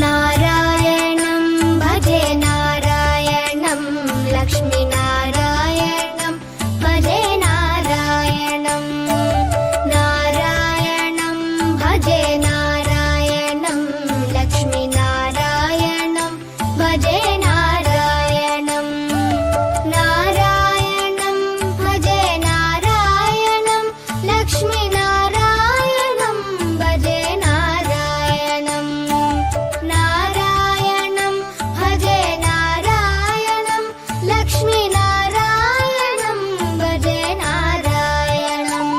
नारायणं भजे नारायणं लक्ष्मीनारायणं भजे नारायणं नारायणं भजे नारायणं लक्ष्मीनारायणं भजे नारायणं नारायणं भजे नारायणं लक्ष्मीनारायणं भजे नारायणं नारायणं भजे नारायणं लक्ष्मीनारायणं भजे नारायणं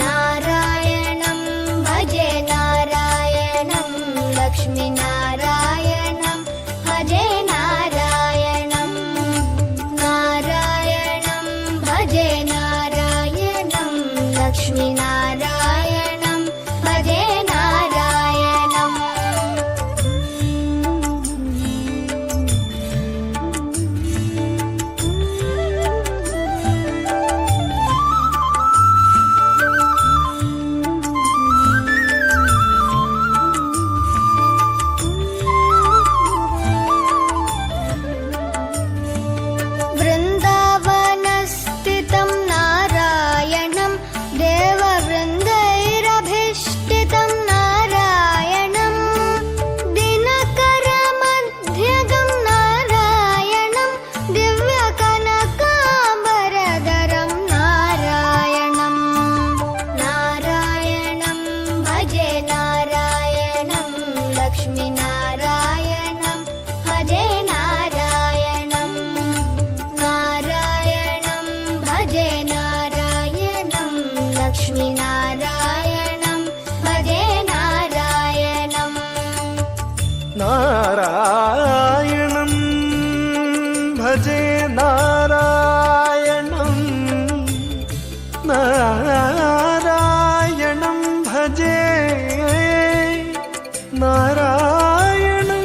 नारायणं भजे नारायणं लक्ष्मीनारायणं भजे नारायणं नारायणं भजे नारायणं लक्ष्मीनारायणं भजे नारायणं वृन्दावनस्थितं नारायणं देववृन्दैरभीष्टितं नारायणं दिनकरमध्यगं नारायणं दिव्यकनकाम्बरधरं नारायणं नारायणं भजे नारायणं लक्ष्मीनारायणं भजे नारायणं नारायणं भजे नारायणं लक्ष्मीनारायणं भजे नारायणं नारायणं भजे नारायणं नारायणं भजे नारायणं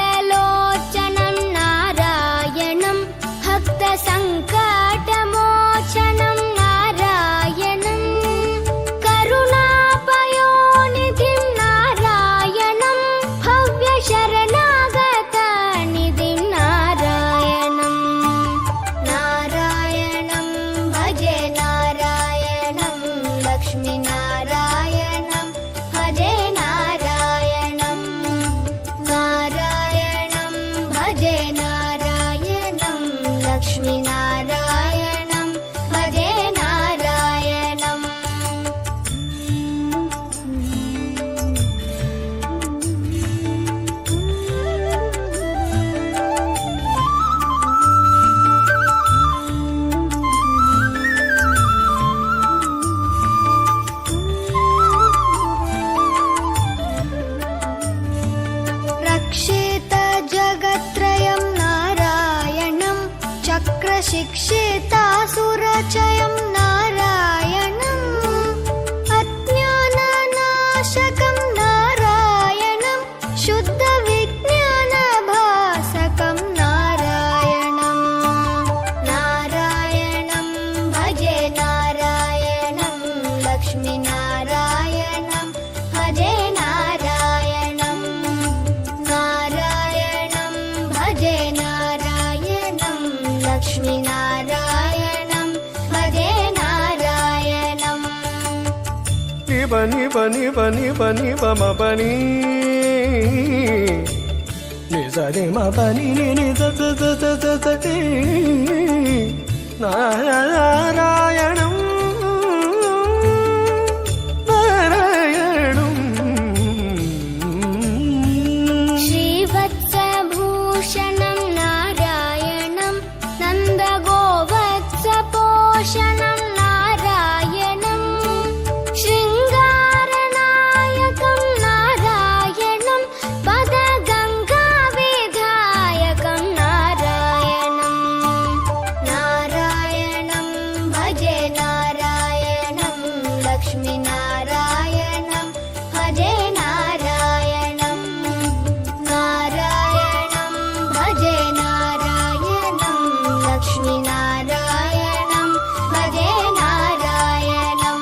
पङ्कजलोचनं नारायणं भक्तसङ्कटमोचनं नारायणं करुणापयोनिधिं नारायणं भव्यशरणागतनिधिं नारायणं नारायणं भजे नारायणं लक्ष्मीनारायणं भजे नारायणं नारायणं भजे नारायणं लक्ष्मीनारायणं भजे नारायणं रक्षितजगत्त्रयं नारायणं चक्रशिक्षितासुरचयं नारायणम् अज्ञाननाशकं नारायणं शुद्धविज्ञानभासकं नारायणं नारायणं भजे नारायणं लक्ष्मीनारायणं भजे नारायणं नारायणं भजे नारायणं लक्ष्मीनारायणं भजे नारायणं निब निब निब निब निब म पनी नि स नि म पनी नि नि स स स स स स ति नारायणं नारायणं श्रीवत्सभूषणं नारायणं नन्दगोवत्सपोषणं नारायणं शृङ्गारनायकं नारायणं पदगङ्गाविधायकं नारायणं नारायणं भजे नारायणं लक्ष्मीनारायणं भजे नारायणं नारायणं भजे नारायणं लक्ष्मीनारायणं भजे नारायणं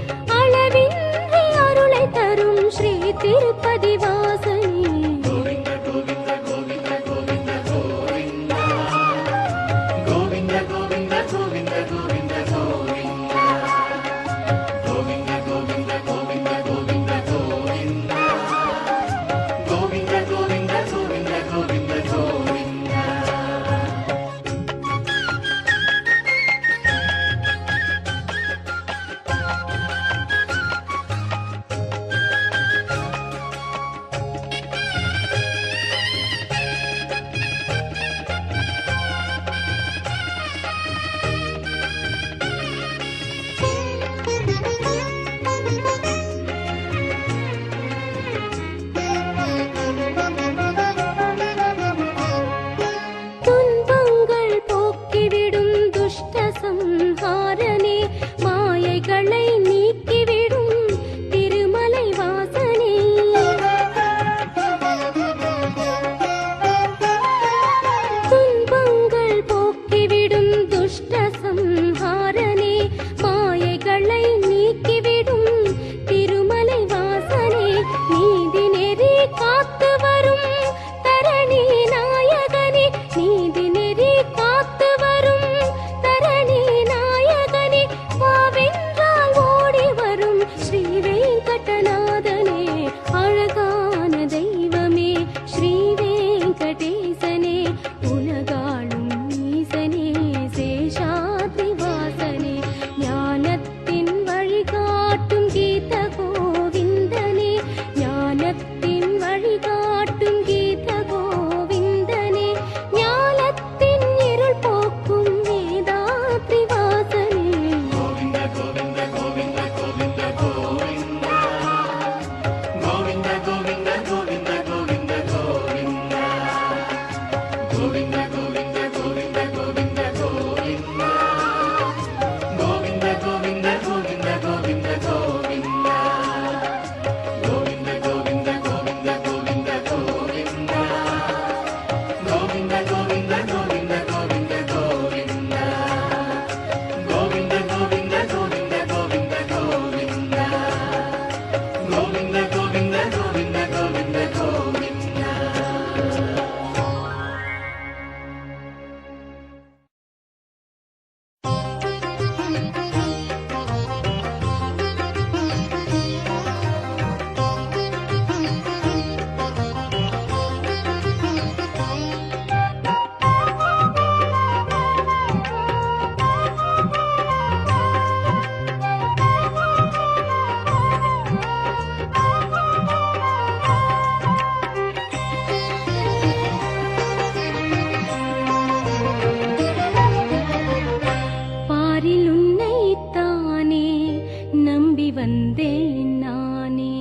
வந்தேன் நானே.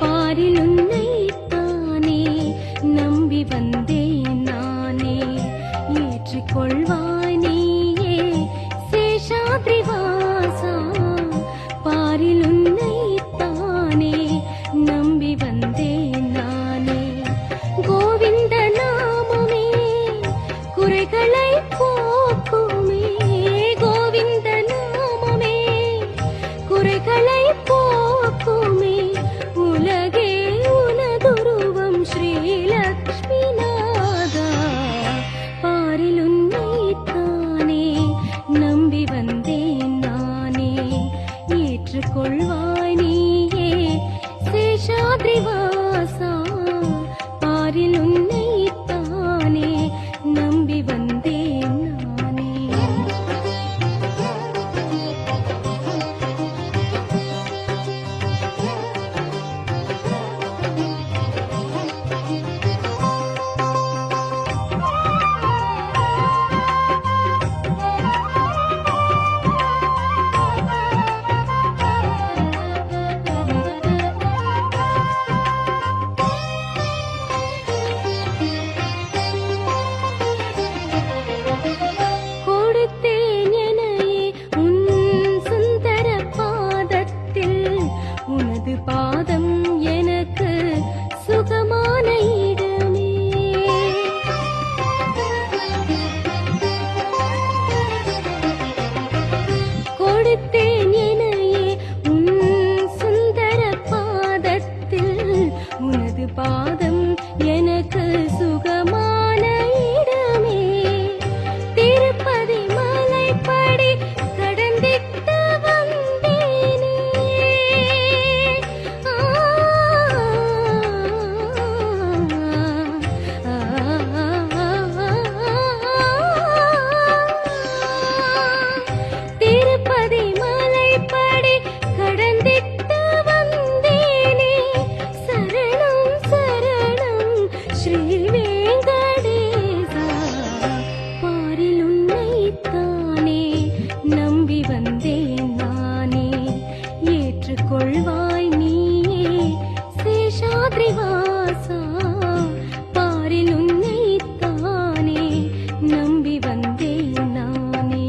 பாரில் உன்னைத்தானே நம்பி வந்தேன் நானே. ஏற்றுக்கொள்வாய் நீயே சேஷாத்ரி வாசா. பாரில் உன்னைத்தானே நம்பி வந்தேன் நானே. கோவிந்த நாமமே குறைகளை போக்குமே. கோவிந்த நாமமே குறைகளை போக்குமே. உலகே உனதுருவம் ஸ்ரீலக்ஷ்மி நாதா. பாரில் உன்னைத்தானே நம்பி வந்தேன் நானே. ஏற்றுக்கொள்வாய் நீயே சேஷாத்ரி வாசா. பாரில் உன்னைத்தானே நம்பி வந்தேன் நானே. கொடுத்தேன் என்னையே உன் சுந்தர பாதத்தில். உனது பாதம் எனக்கு சுகமான இடமே. கொடுத்தேன் என்னையே உன் சுந்தர பாதத்தில். உனது பாதம் எனக்கு சுகமான இடமே. திருப்பதி மலைப்படி கடந்திட்டு வந்தேனே. திருப்பதி மலைப்படி கடந்திட்டு வந்தேனே. சரணம் சரணம் ஸ்ரீ வெங்கடேசா. பாரில் உன்னைத்தானே நம்பி வந்தேன் நானே. ஏற்றுக்கொள்வாய் நீயே சேஷாத்ரி வாசா. பாரில் உன்னைத்தானே நம்பி வந்தேன் நானே.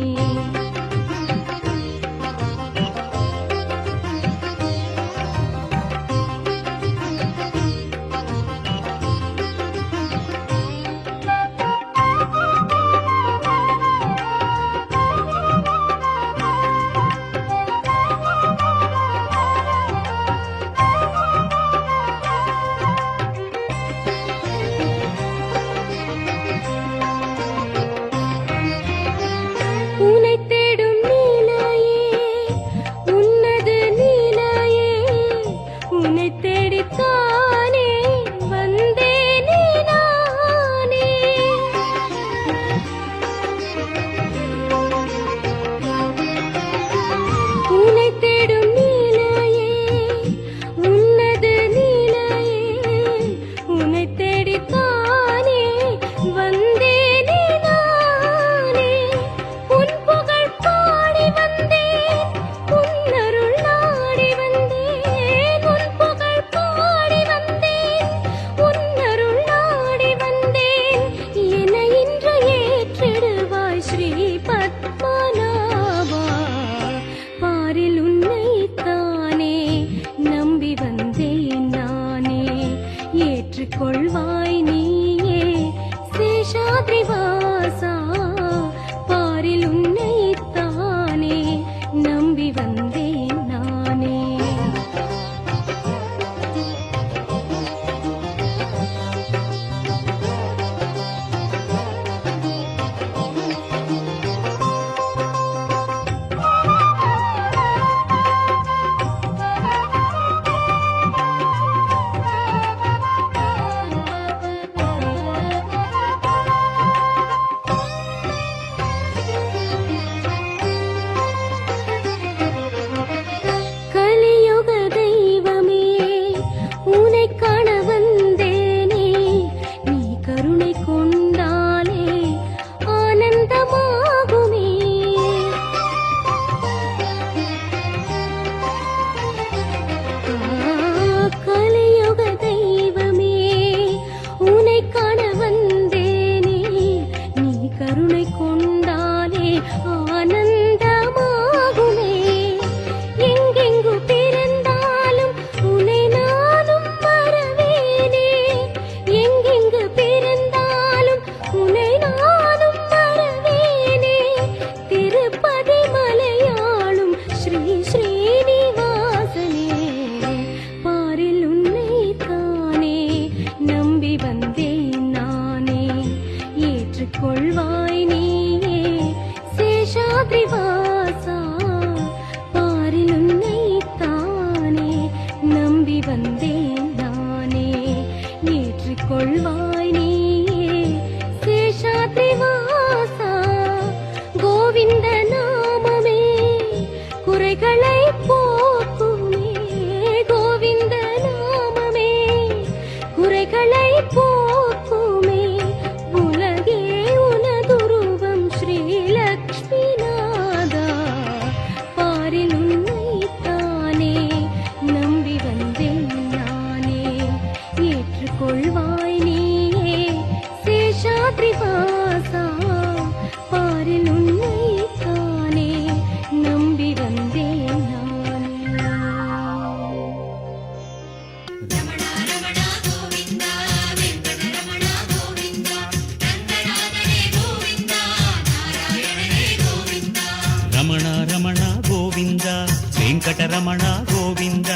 వెంకటరమణ గోవింద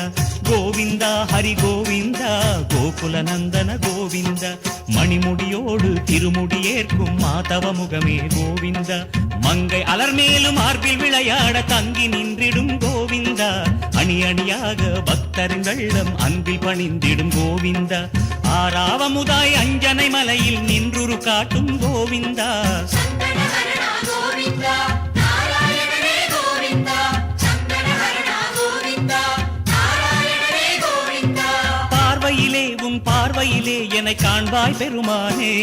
గోవింద హరి గోవింద கோகுலநந்தன கோவிந்த மணிமுடியோடு திருமுடி ஏற்கும் மாதவ முகமே கோவிந்த மங்கை அலர்மேலும் மார்பில் விளையாட தங்கி நின்றிடும் கோவிந்தா அணி அணியாக பக்தரின் வெள்ளம் அன்பில் பணிந்திடும் கோவிந்தா ஆறாவமுதாய் அஞ்சனை மலையில் நின்றுரு காட்டும் கோவிந்தா சங்கடஹரணா கோவிந்தா நாராயணனே கோவிந்தா சங்கடஹரணா கோவிந்தா நாராயணனே கோவிந்தா பார்வையிலே உன் பார்வையிலே என்னை காண்பாய் பெருமானே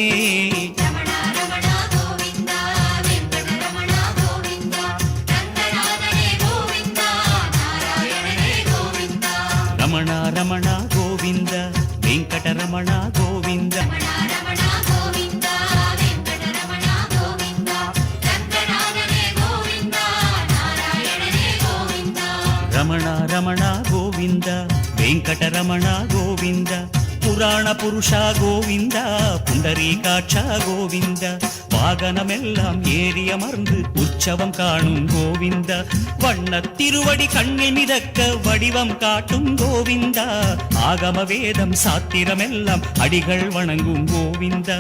ரமணா ரமணா கோவிந்தா வெங்கடரமணா கோவிந்தா ரங்கநாதனே கோவிந்தா நாராயணனே கோவிந்தா ரமணா ரமணா கோவிந்த வெங்கடரமணா கோவிந்த ரமணா ரமணா கோவிந்தா வெங்கடரமணா கோவிந்தா ரங்கநாதனே கோவிந்தா நாராயணனே கோவிந்தா ரமணா ரமணா கோவிந்த வெங்கடரமணா கோவிந்த புராண புருஷா கோவிந்த புண்டரீகாட்சா கோவிந்த வாகனமெல்லாம் ஏறி அமர்ந்து உற்சவம் காணும் கோவிந்த வண்ணத் திருவடி கண்ணில் மிதக்க வடிவம் காட்டும் கோவிந்தா ஆகம வேதம் சாத்திரமெல்லாம் அடிகள் வணங்கும் கோவிந்த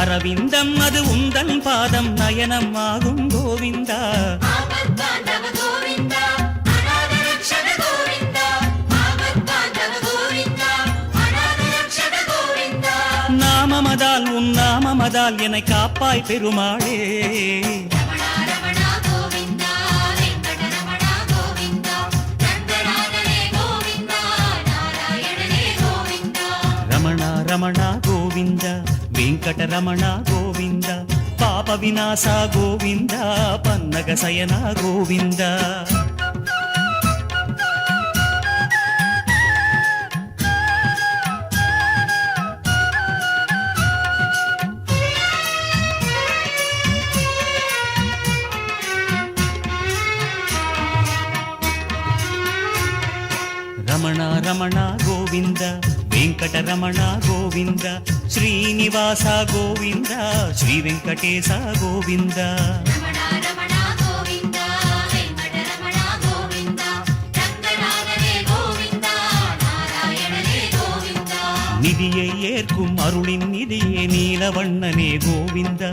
அரவிந்தம் அது உந்தன் பாதம் நயனம் ஆகும் கோவிந்தா ஆபத்பாந்தவ கோவிந்தா அநாத ரக்ஷக கோவிந்தா ஆபத்பாந்தவ கோவிந்தா அநாத ரக்ஷக கோவிந்தா நாமமதால் உன் நாமமதால் என்னை காப்பாய் பெருமாளே ரமணா ரமணா கோவிந்தா வெங்கடரமணா கோவிந்தா ரங்கநாதனே கோவிந்தா நாராயணனே கோவிந்தா ரமணா ரமணா கோவிந்த வெங்கடரமணா கோவிந்த பாப விநாசா கோவிந்த பன்னக சயனா கோவிந்த ரமணா ரமணா கோவிந்த வெங்கடரமணா கோவிந்த ஸ்ரீனிவாச கோவிந்த ஸ்ரீ வெங்கடேச கோவிந்த ரமணா ரமணா கோவிந்தா வெங்கடரமணா கோவிந்தா ரங்கநாதனே கோவிந்தா நாராயணனே கோவிந்தா நிதியை ஏற்கும் அருளின் நிதியே நீலவண்ணனே கோவிந்த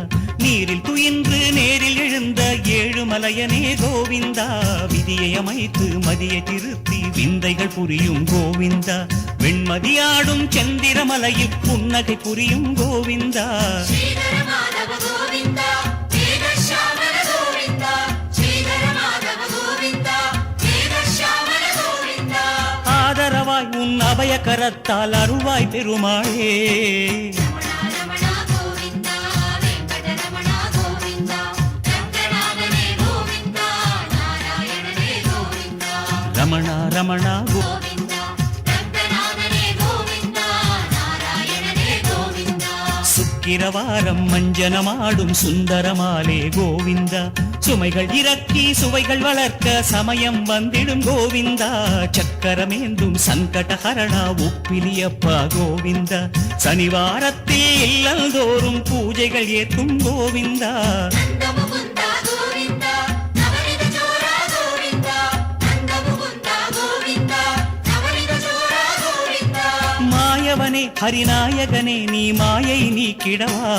நீரில் துயின்று நேரில் எழுந்த ஏழுமலையனே கோவிந்தா விதியை அமைத்து மதியை திருத்தி விந்தைகள் புரியும் கோவிந்தா வெண்மதியாடும் சந்திரமலையில் புன்னகை புரியும் கோவிந்தா ஸ்ரீதர மாதவ கோவிந்தா வேதசாமர கோவிந்தா ஸ்ரீதர மாதவ கோவிந்தா வேதசாமர கோவிந்தா ஆதரவாய் உன் அபய கரத்தால் அருள்வாய் பெருமாளே ரமணா ரமணா கோவிந்தா வெங்கடரமணா கோவிந்தா ரங்கநாதனே கோவிந்தா நாராயணனே கோவிந்தா ரமணா ரமணா கோவிந்தா ரங்கநாதனே கோவிந்தா நாராயணனே கோவிந்தா சுக்கிரவாரம் மஞ்சனமாடும் சுந்தரமாலே கோவிந்தா சுமைகள் இறக்கி சுவைகள் வளர்க்க சமயம் வந்திடும் கோவிந்தா சக்கரமேந்தும் சங்கடஹரணா ஒப்பிலியப்பா கோவிந்தா சனிவாரத்தில் இல்லந்தோறும் பூஜைகள் ஏற்கும் கோவிந்தா நந்தமுகுந்தா கோவிந்தா நவனித சோரா கோவிந்தா நந்தமுகுந்தா கோவிந்தா நவனித சோரா கோவிந்தா மாயவனே ஹரிநாயகனே நீ மாயை நீக்கிடவா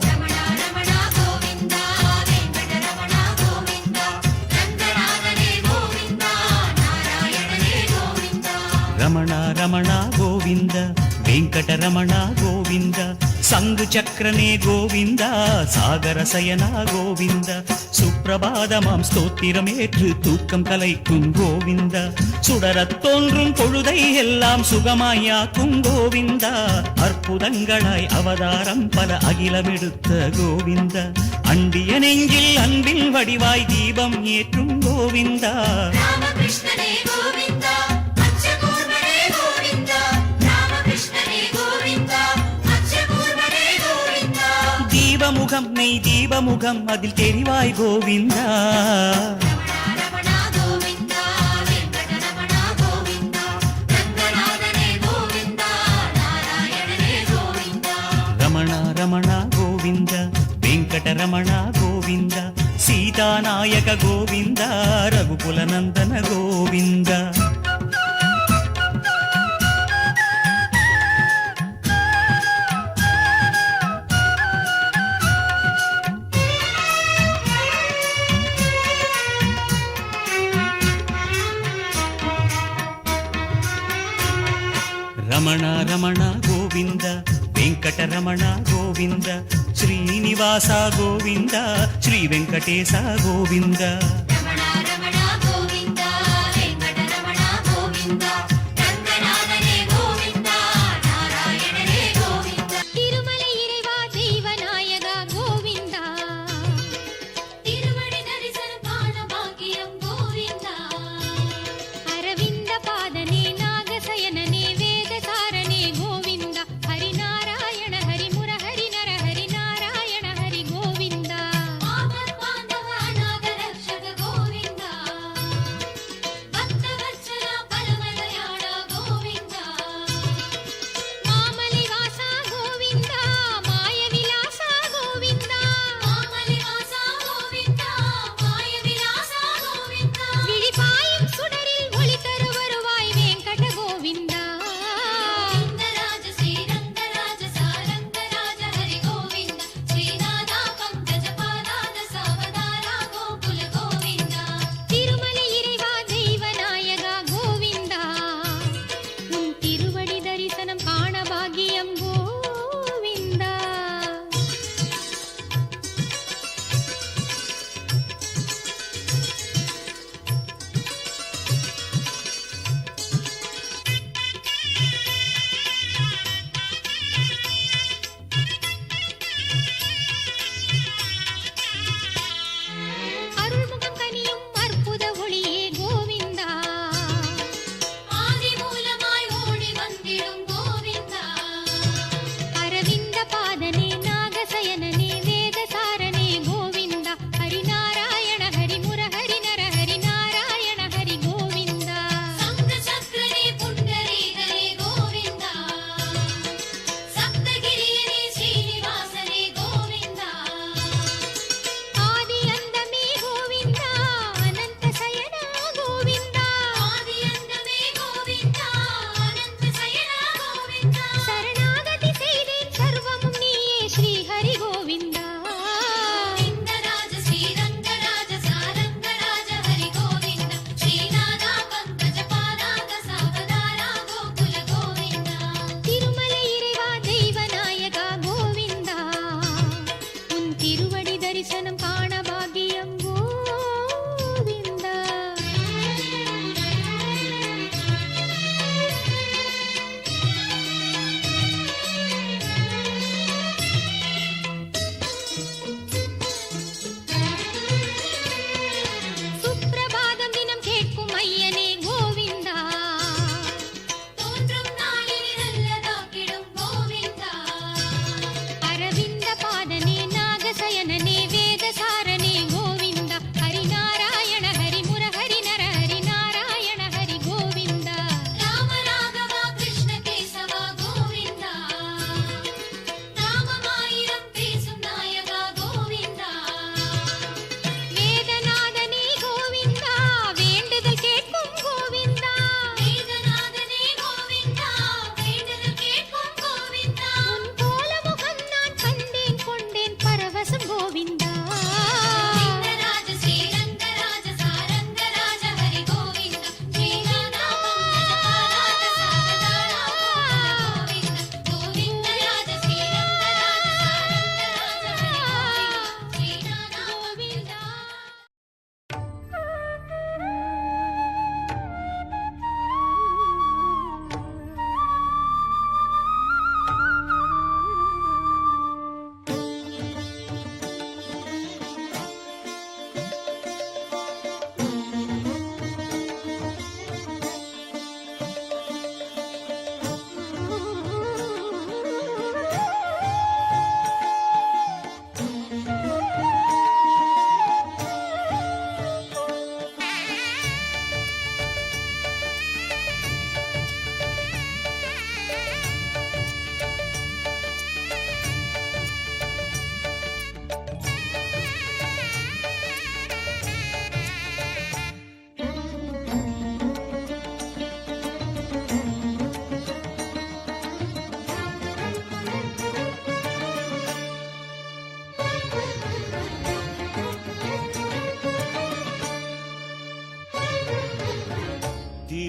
ரமணா ரமணா கோவிந்தா வெங்கடரமணா கோவிந்தா ரங்கநாதனே கோவிந்தா நாராயணனே கோவிந்தா ரமணா ரமணா கோவிந்த வெங்கடரமணா கோவிந்த சங்கு சக்கரனே கோவிந்தா சாகர சயனா கோவிந்த சுப்பிரபாதமாம் ஸ்தோத்திரமேற்று தூக்கம் கலைக்கும் கோவிந்தா சுடரத் தோன்றும் பொழுதை எல்லாம் சுகமாயாக்கும் கோவிந்தா அற்புதங்களாய் அவதாரம் பல அகிலமெடுத்த கோவிந்தா அண்டிய நெஞ்சில் அன்பின் வடிவாய் தீபம் ஏற்றும் கோவிந்தா ராமகிருஷ்ணனே கோவிந்தா அச்சகூர்மனே கோவிந்தா ராமகிருஷ்ணனே கோவிந்தா அச்சகூர்மனே கோவிந்தா தீபமுகம் நெய் தீபமுகம் அதில் தெரிவாய் கோவிந்தா ரமணா ரமணா கோவிந்தா வெங்கடரமணா கோவிந்தா ரங்கநாதனே கோவிந்தா நாராயணனே கோவிந்தா ரமணா ரமணா கோவிந்த வெங்கடரமணா கோவிந்த சீதாநாயக கோவிந்த ரகு కులనందన గోవింద రమణ రమణ గోవింద వెంకటరమణ గోవింద శ్రీనివాస గోవింద శ్రీ వెంకటేశ గోవింద రమణ రమణ గోవింద వెంకటరమణ గోవింద రంగనాథనే గోవింద నారాయణనే గోవింద திருமலை இறைவா தெய்வநாயகா கோவிந்தா திருமணி தரிசனம் காண பாக்கியம் கோவிந்த அரவிந்த பாதனே நாகசயனனே வேதசாரணே கோவிந்தா ஹரிநாராயண ஹரிமுரஹரி நரஹரி நாராயண ஹரி கோவிந்தா ஆபத் பாந்தவ நாகரக்ஷக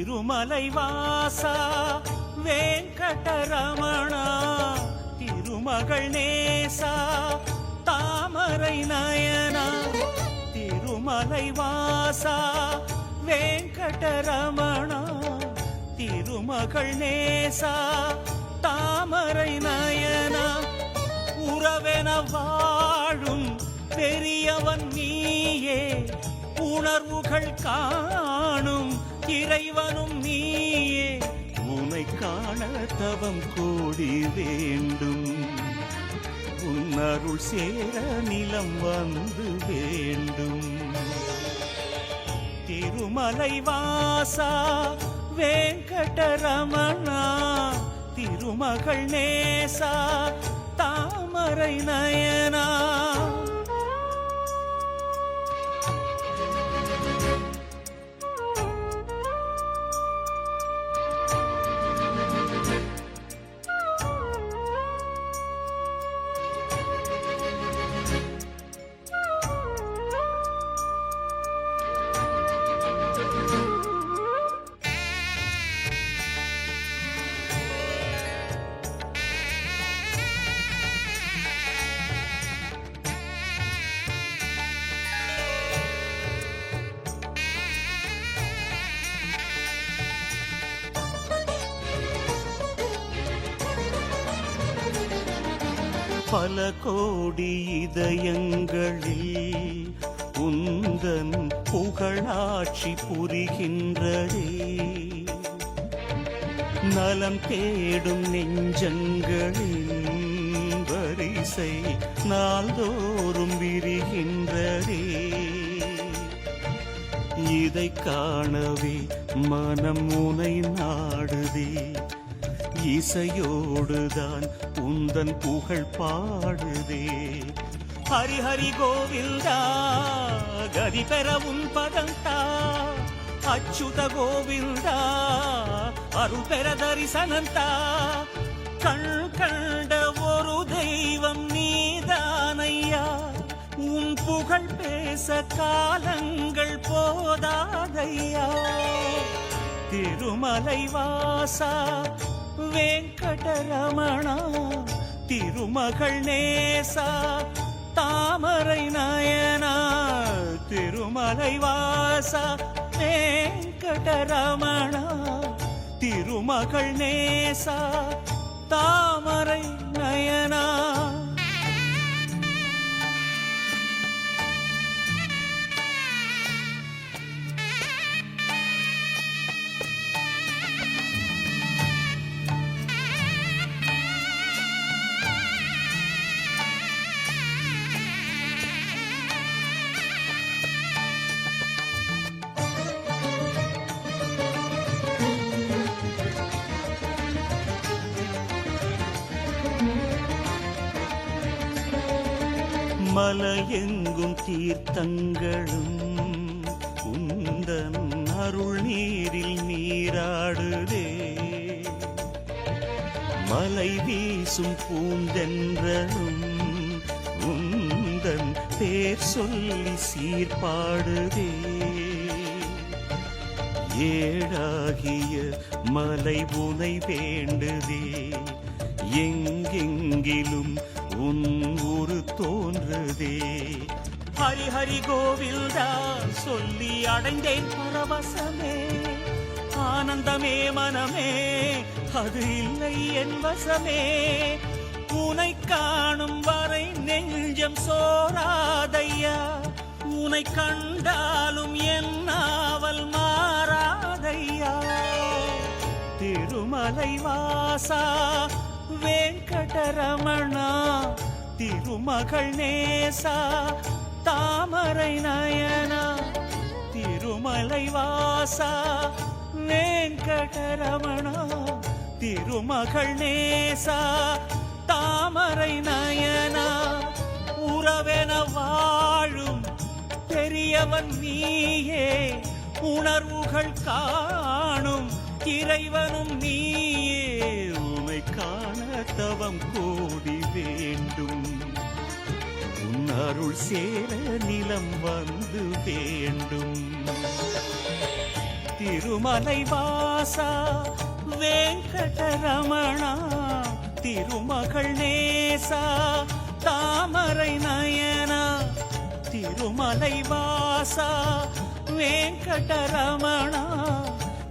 திருமலை வாசா வெங்கடரமணா திருமகள் நேசா தாமரை நயனா திருமலை வாசா வெங்கடரமணா திருமகள் நேசா தாமரை நயனா உறவென வாழும் பெரியவன் நீயே உணர்வுகள் காணும் இறைவனும் நீயே உனை காண தவம் கோடி வேண்டும் உன் அருள் சேர நிலம் வந்து வேண்டும் திருமலை வாசா வெங்கடரமணா திருமகள் நேசா தாமரை நயனா பல கோடி இதயங்களில் உந்தன் புகழாட்சி புரிகின்றதே நலம் தேடும் நெஞ்சங்களின் வரிசை நாள்தோறும் விரிகின்றதே இதை காணவே மனம் உனை நாடுதே இசையோடுதான் உந்தன் புகழ் பாடுதே ஹரி ஹரி கோவிந்தா கதி பெற உன் பதந்தா அச்சுத கோவிந்தா அருள் பெற தரிசனந்தா கண் கண்ட ஒரு தெய்வம் நீதானையா உன் புகழ் பேச காலங்கள் போதாதையா திருமலை வாசா வெங்கடரமணா திருமகள் நேசா தாமரை நயனா திருமலை வாசா வெங்கடரமணா திருமகள் நேசா தாமரை நயனா மலையெங்கும் தீர்த்தங்களும் உந்தன் அருள் நீரில் நீராடுதே மலை வீசும் பூந்தென்றலும் உந்தன் பேர் சொல்லி சீர்பாடுதே ஏழாகிய மலை உனை வேண்டுதே எங்கெங்கிலும் உன் ஊரு தோன்றுதே ஹரி ஹரி கோவிந்தா சொல்லி அடைந்தேன் பரவசமே ஆனந்தமே மனமே அது இல்லை என் வசமே உனை காணும் வரை நெஞ்சம் சோராதையா உனை கண்டாலும் என் நாவல் மாறாதையா திருமலை வாசா வெங்கடரமணா திருமகள் நேசா தாமரை நயனா திருமலை வாசா வெங்கடரமணா திருமகள் நேசா தாமரை நயனா உறவென வாழும் பெரியவன் நீயே உணர்வுகள் காணும் இறைவனும் நீயே உமை காண தவம் கோடி வேண்டும் உன் அருள் சேர நிலம் வந்து வேண்டும் திருமலை வாசா வெங்கடரமணா திருமகள் நேசா தாமரை நயனா திருமலை வாசா வெங்கடரமணா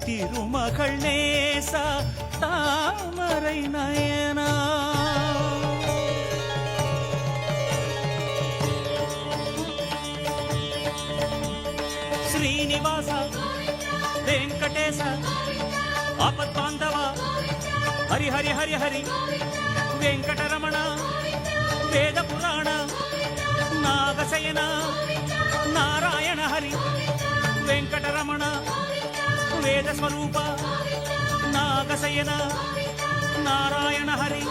திருமகள் நேசா தாமரை நயனா శ్రీనివాస వెంకటేశ ఆపద్బాంధవ హరి హరి హరి హరి వెంకటరమణ వేద పురాణ నాగశయన నారాయణ హరి వెంకటరమణ వేద స్వరూప నాగశయన నారాయణ హరి